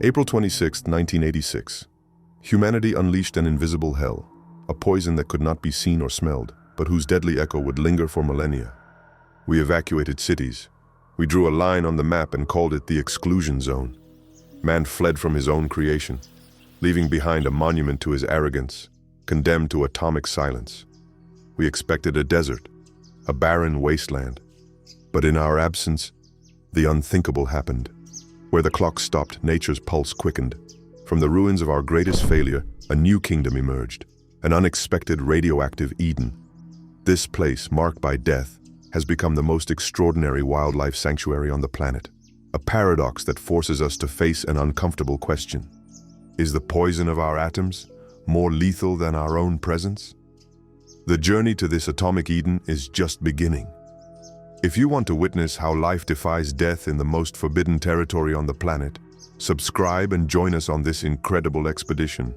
April 26, 1986. Humanity unleashed an invisible hell, a poison that could not be seen or smelled, but whose deadly echo would linger for millennia. We evacuated cities. We drew a line on the map and called it the exclusion zone. Man fled from his own creation, leaving behind a monument to his arrogance, condemned to atomic silence. We expected a desert, a barren wasteland. But in our absence, the unthinkable happened. Where the clock stopped, nature's pulse quickened. From the ruins of our greatest failure, a new kingdom emerged, an unexpected radioactive Eden. This place, marked by death, has become the most extraordinary wildlife sanctuary on the planet. A paradox that forces us to face an uncomfortable question. Is the poison of our atoms more lethal than our own presence? The journey to this atomic Eden is just beginning. If you want to witness how life defies death in the most forbidden territory on the planet, subscribe and join us on this incredible expedition.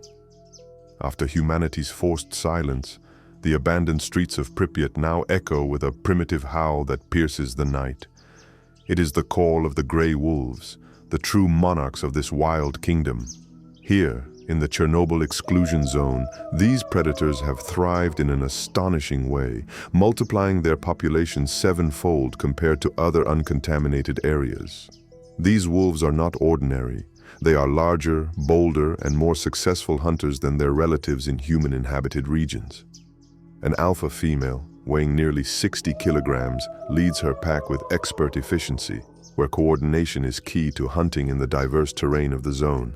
After humanity's forced silence, the abandoned streets of Pripyat now echo with a primitive howl that pierces the night. It is the call of the gray wolves, the true monarchs of this wild kingdom. Here, in the Chernobyl exclusion zone, these predators have thrived in an astonishing way, multiplying their population sevenfold compared to other uncontaminated areas. These wolves are not ordinary. They are larger, bolder, and more successful hunters than their relatives in human-inhabited regions. An alpha female, weighing nearly 60 kilograms, leads her pack with expert efficiency, where coordination is key to hunting in the diverse terrain of the zone.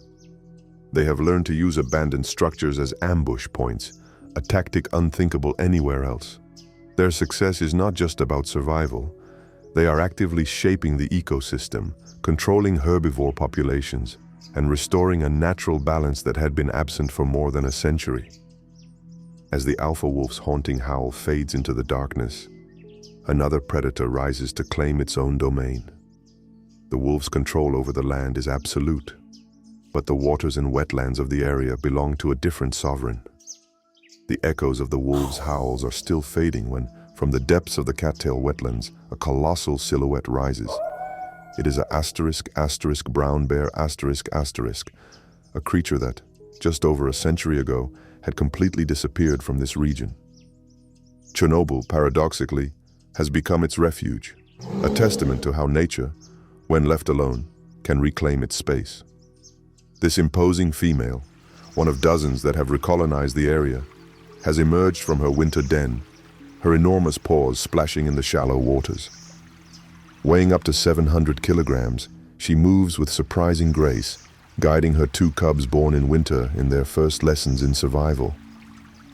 They have learned to use abandoned structures as ambush points, a tactic unthinkable anywhere else. Their success is not just about survival. They are actively shaping the ecosystem, controlling herbivore populations, and restoring a natural balance that had been absent for more than a century. As the alpha wolf's haunting howl fades into the darkness, another predator rises to claim its own domain. The wolf's control over the land is absolute, but the waters and wetlands of the area belong to a different sovereign. The echoes of the wolf's howls are still fading when, from the depths of the cattail wetlands, a colossal silhouette rises. It is a brown bear, a creature that, just over a century ago, had completely disappeared from this region. Chernobyl, paradoxically, has become its refuge, a testament to how nature, when left alone, can reclaim its space. This imposing female, one of dozens that have recolonized the area, has emerged from her winter den, her enormous paws splashing in the shallow waters. Weighing up to 700 kilograms, she moves with surprising grace, guiding her two cubs born in winter in their first lessons in survival.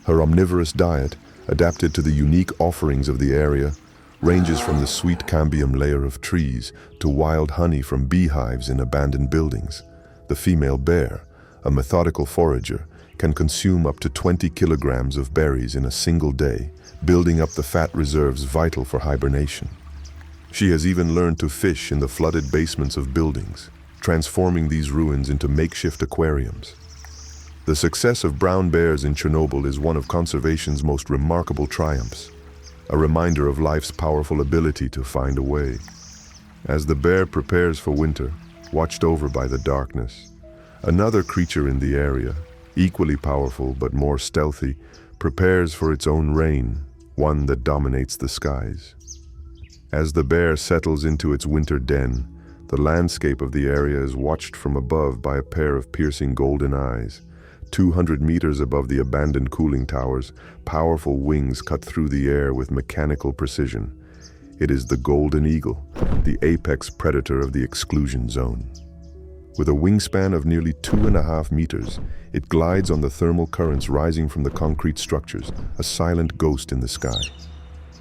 Her omnivorous diet, adapted to the unique offerings of the area, ranges from the sweet cambium layer of trees to wild honey from beehives in abandoned buildings. The female bear, a methodical forager, can consume up to 20 kilograms of berries in a single day, building up the fat reserves vital for hibernation. She has even learned to fish in the flooded basements of buildings, transforming these ruins into makeshift aquariums. The success of brown bears in Chernobyl is one of conservation's most remarkable triumphs, a reminder of life's powerful ability to find a way. As the bear prepares for winter, watched over by the darkness, another creature in the area, equally powerful but more stealthy, prepares for its own reign, one that dominates the skies. As the bear settles into its winter den, the landscape of the area is watched from above by a pair of piercing golden eyes. 200 meters above the abandoned cooling towers, powerful wings cut through the air with mechanical precision. It is the golden eagle, the apex predator of the exclusion zone. With a wingspan of nearly 2.5 meters, it glides on the thermal currents rising from the concrete structures, a silent ghost in the sky.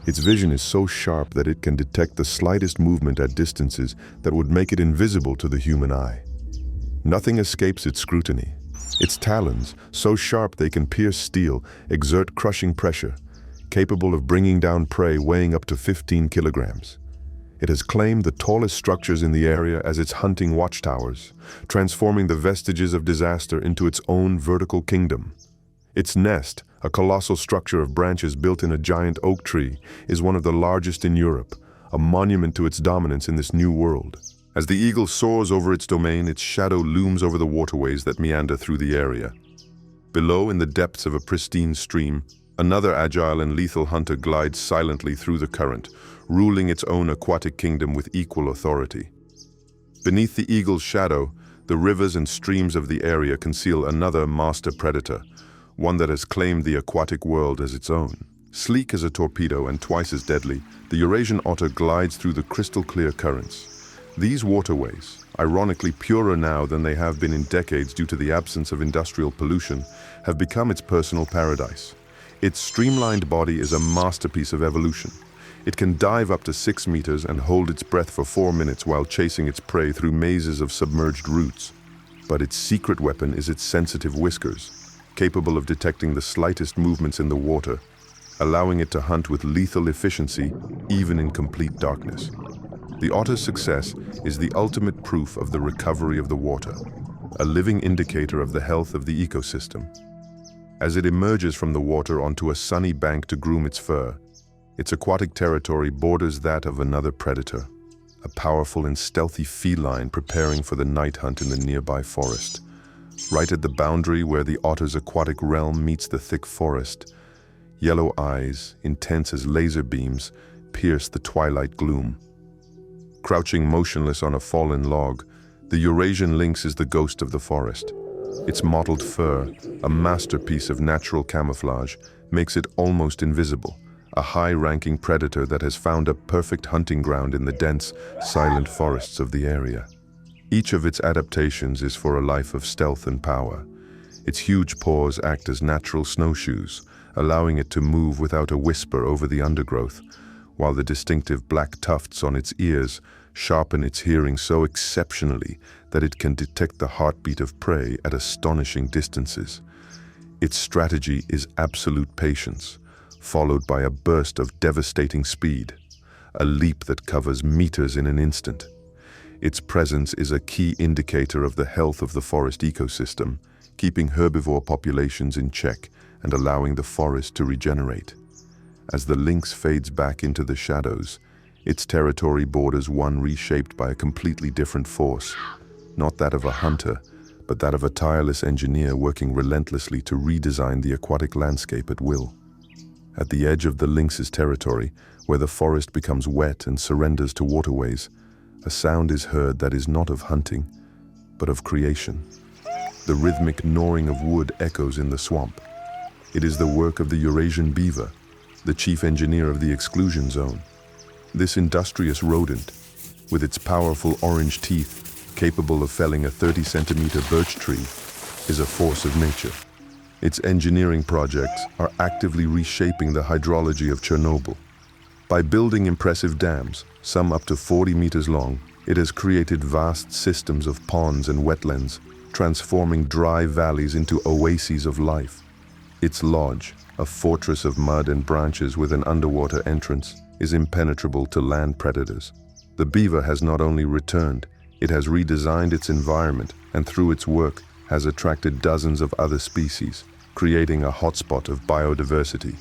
Its vision is so sharp that it can detect the slightest movement at distances that would make it invisible to the human eye. Nothing escapes its scrutiny. Its talons, so sharp they can pierce steel, exert crushing pressure, capable of bringing down prey weighing up to 15 kilograms. It has claimed the tallest structures in the area as its hunting watchtowers, transforming the vestiges of disaster into its own vertical kingdom. Its nest, a colossal structure of branches built in a giant oak tree, is one of the largest in Europe, a monument to its dominance in this new world. As the eagle soars over its domain, its shadow looms over the waterways that meander through the area. Below, in the depths of a pristine stream, another agile and lethal hunter glides silently through the current, ruling its own aquatic kingdom with equal authority. Beneath the eagle's shadow, the rivers and streams of the area conceal another master predator, one that has claimed the aquatic world as its own. Sleek as a torpedo and twice as deadly, the Eurasian otter glides through the crystal-clear currents. These waterways, ironically purer now than they have been in decades due to the absence of industrial pollution, have become its personal paradise. Its streamlined body is a masterpiece of evolution. It can dive up to 6 meters and hold its breath for 4 minutes while chasing its prey through mazes of submerged roots. But its secret weapon is its sensitive whiskers, capable of detecting the slightest movements in the water, allowing it to hunt with lethal efficiency even in complete darkness. The otter's success is the ultimate proof of the recovery of the water, a living indicator of the health of the ecosystem. As it emerges from the water onto a sunny bank to groom its fur, its aquatic territory borders that of another predator, a powerful and stealthy feline preparing for the night hunt in the nearby forest. Right at the boundary where the otter's aquatic realm meets the thick forest, yellow eyes, intense as laser beams, pierce the twilight gloom. Crouching motionless on a fallen log, the Eurasian lynx is the ghost of the forest. Its mottled fur, a masterpiece of natural camouflage, makes it almost invisible, a high-ranking predator that has found a perfect hunting ground in the dense, silent forests of the area. Each of its adaptations is for a life of stealth and power. Its huge paws act as natural snowshoes, allowing it to move without a whisper over the undergrowth, while the distinctive black tufts on its ears sharpen its hearing so exceptionally that it can detect the heartbeat of prey at astonishing distances. Its strategy is absolute patience, followed by a burst of devastating speed, a leap that covers meters in an instant. Its presence is a key indicator of the health of the forest ecosystem, keeping herbivore populations in check and allowing the forest to regenerate. As the lynx fades back into the shadows, its territory borders one reshaped by a completely different force, not that of a hunter, but that of a tireless engineer working relentlessly to redesign the aquatic landscape at will. At the edge of the lynx's territory, where the forest becomes wet and surrenders to waterways, a sound is heard that is not of hunting, but of creation. The rhythmic gnawing of wood echoes in the swamp. It is the work of the Eurasian beaver, the chief engineer of the exclusion zone. This industrious rodent, with its powerful orange teeth, capable of felling a 30-centimeter birch tree, is a force of nature. Its engineering projects are actively reshaping the hydrology of Chernobyl. By building impressive dams, some up to 40 meters long, it has created vast systems of ponds and wetlands, transforming dry valleys into oases of life. Its lodge, a fortress of mud and branches with an underwater entrance, is impenetrable to land predators. The beaver has not only returned, it has redesigned its environment and through its work has attracted dozens of other species, creating a hotspot of biodiversity.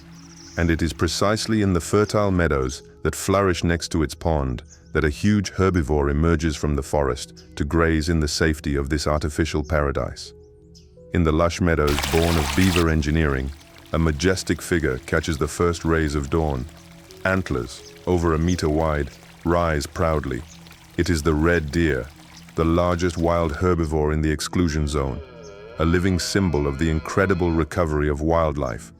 And it is precisely in the fertile meadows that flourish next to its pond that a huge herbivore emerges from the forest to graze in the safety of this artificial paradise. In the lush meadows born of beaver engineering, a majestic figure catches the first rays of dawn. Antlers, over a meter wide, rise proudly. It is the red deer, the largest wild herbivore in the exclusion zone, a living symbol of the incredible recovery of wildlife.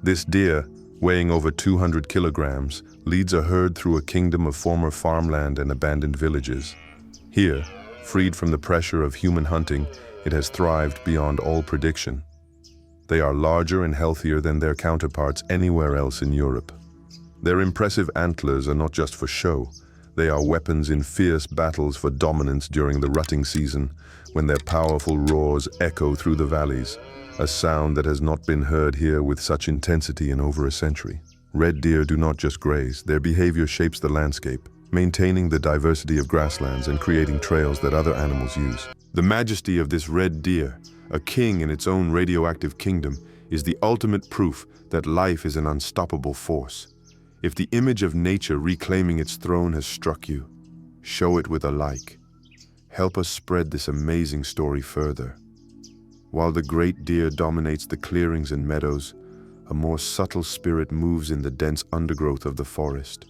This deer, weighing over 200 kilograms, leads a herd through a kingdom of former farmland and abandoned villages. Here, freed from the pressure of human hunting, it has thrived beyond all prediction. They are larger and healthier than their counterparts anywhere else in Europe. Their impressive antlers are not just for show. They are weapons in fierce battles for dominance during the rutting season, when their powerful roars echo through the valleys, a sound that has not been heard here with such intensity in over a century. Red deer do not just graze, their behavior shapes the landscape, maintaining the diversity of grasslands and creating trails that other animals use. The majesty of this red deer, a king in its own radioactive kingdom, is the ultimate proof that life is an unstoppable force. If the image of nature reclaiming its throne has struck you, show it with a like. Help us spread this amazing story further. While the great deer dominates the clearings and meadows, a more subtle spirit moves in the dense undergrowth of the forest.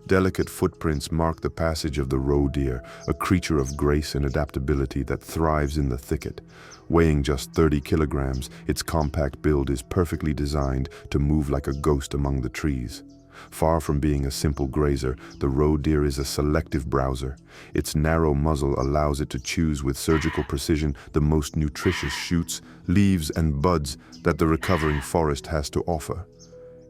Delicate footprints mark the passage of the roe deer, a creature of grace and adaptability that thrives in the thicket. Weighing just 30 kilograms, its compact build is perfectly designed to move like a ghost among the trees. Far from being a simple grazer, the roe deer is a selective browser. Its narrow muzzle allows it to choose with surgical precision the most nutritious shoots, leaves, and buds that the recovering forest has to offer.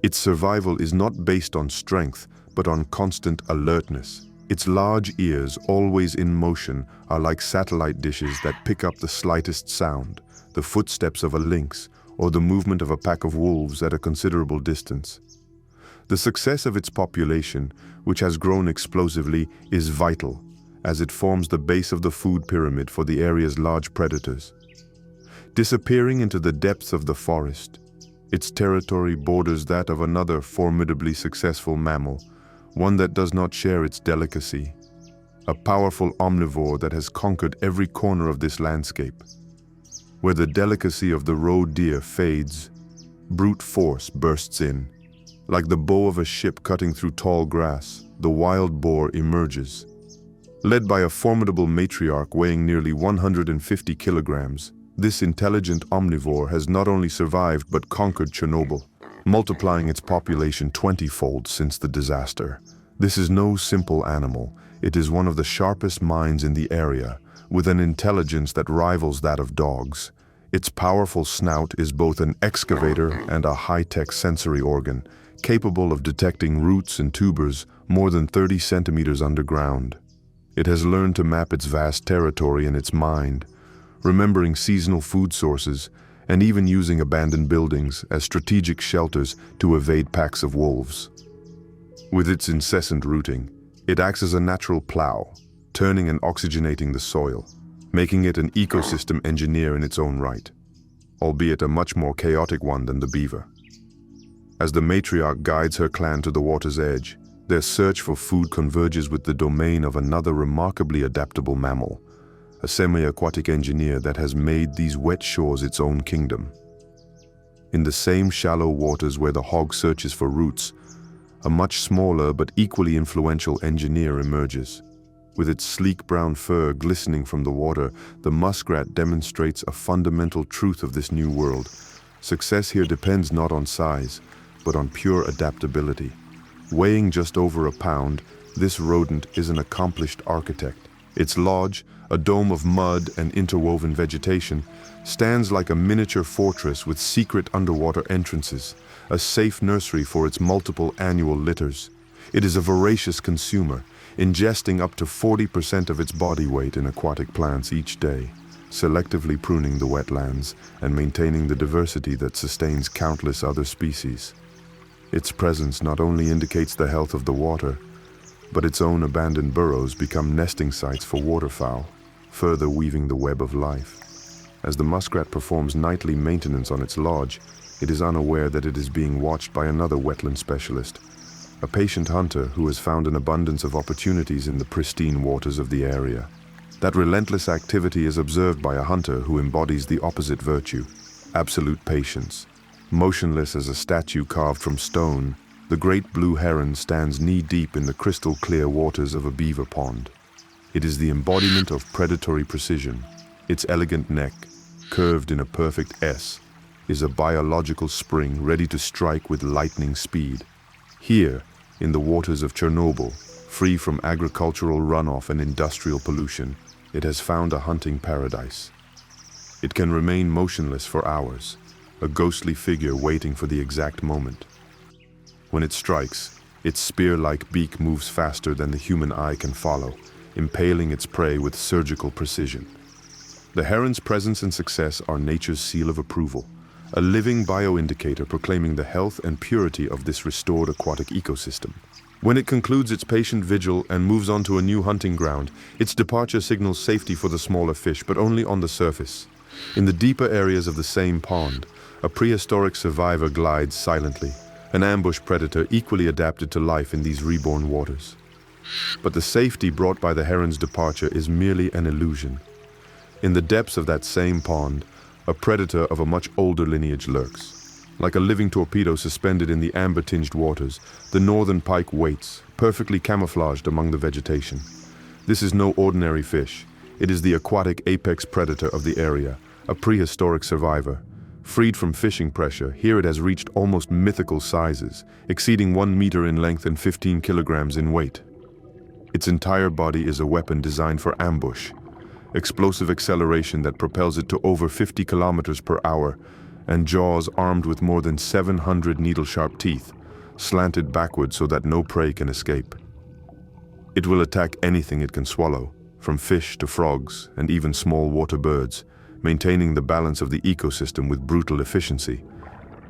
Its survival is not based on strength, but on constant alertness. Its large ears, always in motion, are like satellite dishes that pick up the slightest sound, the footsteps of a lynx, or the movement of a pack of wolves at a considerable distance. The success of its population, which has grown explosively, is vital, as it forms the base of the food pyramid for the area's large predators. Disappearing into the depths of the forest, its territory borders that of another formidably successful mammal, one that does not share its delicacy, a powerful omnivore that has conquered every corner of this landscape. Where the delicacy of the roe deer fades, brute force bursts in. Like the bow of a ship cutting through tall grass, the wild boar emerges. Led by a formidable matriarch weighing nearly 150 kilograms, this intelligent omnivore has not only survived but conquered Chernobyl, multiplying its population 20-fold since the disaster. This is no simple animal. It is one of the sharpest minds in the area, with an intelligence that rivals that of dogs. Its powerful snout is both an excavator and a high-tech sensory organ, capable of detecting roots and tubers more than 30 centimeters underground. It has learned to map its vast territory in its mind, remembering seasonal food sources and even using abandoned buildings as strategic shelters to evade packs of wolves. With its incessant rooting, it acts as a natural plow, turning and oxygenating the soil, making it an ecosystem engineer in its own right, albeit a much more chaotic one than the beaver. As the matriarch guides her clan to the water's edge, their search for food converges with the domain of another remarkably adaptable mammal, a semi-aquatic engineer that has made these wet shores its own kingdom. In the same shallow waters where the hog searches for roots, a much smaller but equally influential engineer emerges. With its sleek brown fur glistening from the water, the muskrat demonstrates a fundamental truth of this new world. Success here depends not on size, but on pure adaptability. Weighing just over a pound, this rodent is an accomplished architect. Its lodge, a dome of mud and interwoven vegetation, stands like a miniature fortress with secret underwater entrances, a safe nursery for its multiple annual litters. It is a voracious consumer, ingesting up to 40% of its body weight in aquatic plants each day, selectively pruning the wetlands and maintaining the diversity that sustains countless other species. Its presence not only indicates the health of the water, but its own abandoned burrows become nesting sites for waterfowl, further weaving the web of life. As the muskrat performs nightly maintenance on its lodge, it is unaware that it is being watched by another wetland specialist, a patient hunter who has found an abundance of opportunities in the pristine waters of the area. That relentless activity is observed by a hunter who embodies the opposite virtue, absolute patience. Motionless as a statue carved from stone, the great blue heron stands knee-deep in the crystal-clear waters of a beaver pond. It is the embodiment of predatory precision. Its elegant neck, curved in a perfect S, is a biological spring ready to strike with lightning speed. Here, in the waters of Chernobyl, free from agricultural runoff and industrial pollution, it has found a hunting paradise. It can remain motionless for hours, a ghostly figure waiting for the exact moment. When it strikes, its spear-like beak moves faster than the human eye can follow, impaling its prey with surgical precision. The heron's presence and success are nature's seal of approval, a living bioindicator proclaiming the health and purity of this restored aquatic ecosystem. When it concludes its patient vigil and moves on to a new hunting ground, its departure signals safety for the smaller fish, but only on the surface. In the deeper areas of the same pond, a prehistoric survivor glides silently, an ambush predator equally adapted to life in these reborn waters. But the safety brought by the heron's departure is merely an illusion. In the depths of that same pond, a predator of a much older lineage lurks. Like a living torpedo suspended in the amber-tinged waters, the northern pike waits, perfectly camouflaged among the vegetation. This is no ordinary fish. It is the aquatic apex predator of the area, a prehistoric survivor. Freed from fishing pressure, here it has reached almost mythical sizes, exceeding 1 meter in length and 15 kilograms in weight. Its entire body is a weapon designed for ambush. Explosive acceleration that propels it to over 50 kilometers per hour, and jaws armed with more than 700 needle-sharp teeth, slanted backward so that no prey can escape. It will attack anything it can swallow, from fish to frogs and even small water birds, maintaining the balance of the ecosystem with brutal efficiency,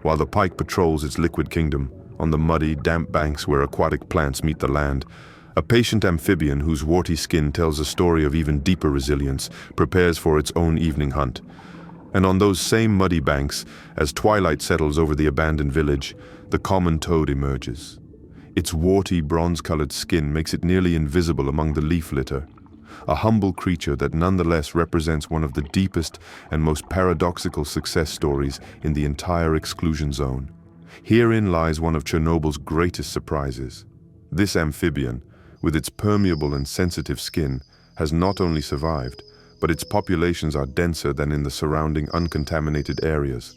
while the pike patrols its liquid kingdom on the muddy, damp banks where aquatic plants meet the land. A patient amphibian whose warty skin tells a story of even deeper resilience prepares for its own evening hunt. And on those same muddy banks, as twilight settles over the abandoned village, the common toad emerges. Its warty, bronze-colored skin makes it nearly invisible among the leaf litter, a humble creature that nonetheless represents one of the deepest and most paradoxical success stories in the entire exclusion zone. Herein lies one of Chernobyl's greatest surprises. This amphibian, with its permeable and sensitive skin, has not only survived, but its populations are denser than in the surrounding uncontaminated areas.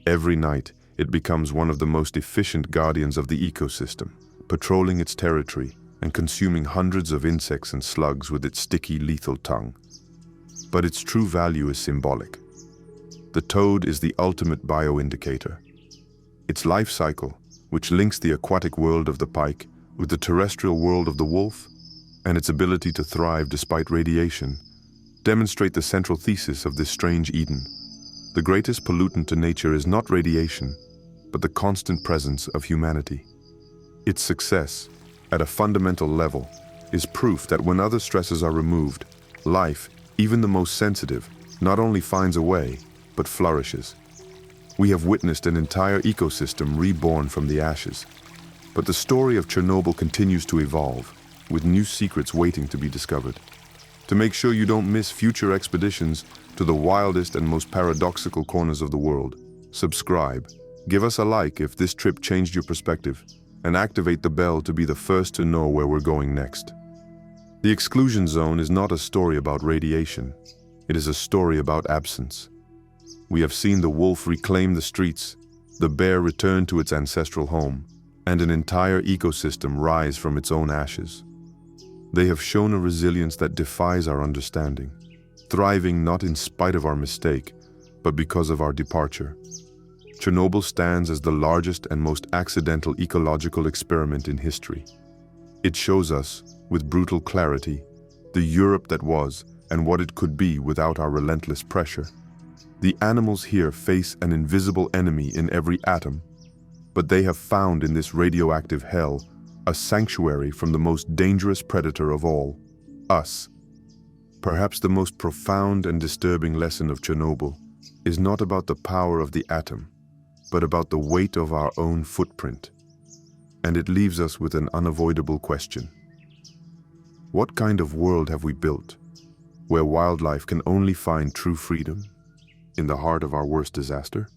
Every night, it becomes one of the most efficient guardians of the ecosystem, patrolling its territory and consuming hundreds of insects and slugs with its sticky, lethal tongue. But its true value is symbolic. The toad is the ultimate bioindicator. Its life cycle, which links the aquatic world of the pike with the terrestrial world of the wolf, and its ability to thrive despite radiation, demonstrate the central thesis of this strange Eden. The greatest pollutant to nature is not radiation, but the constant presence of humanity. Its success, at a fundamental level, is proof that when other stresses are removed, life, even the most sensitive, not only finds a way, but flourishes. We have witnessed an entire ecosystem reborn from the ashes. But the story of Chernobyl continues to evolve, with new secrets waiting to be discovered. To make sure you don't miss future expeditions to the wildest and most paradoxical corners of the world, subscribe, give us a like if this trip changed your perspective, and activate the bell to be the first to know where we're going next. The exclusion zone is not a story about radiation. It is a story about absence. We have seen the wolf reclaim the streets, the bear return to its ancestral home, and an entire ecosystem rise from its own ashes. They have shown a resilience that defies our understanding, thriving not in spite of our mistake, but because of our departure. Chernobyl stands as the largest and most accidental ecological experiment in history. It shows us, with brutal clarity, the Europe that was and what it could be without our relentless pressure. The animals here face an invisible enemy in every atom, but they have found in this radioactive hell a sanctuary from the most dangerous predator of all, us. Perhaps the most profound and disturbing lesson of Chernobyl is not about the power of the atom, but about the weight of our own footprint. And it leaves us with an unavoidable question. What kind of world have we built, where wildlife can only find true freedom in the heart of our worst disaster?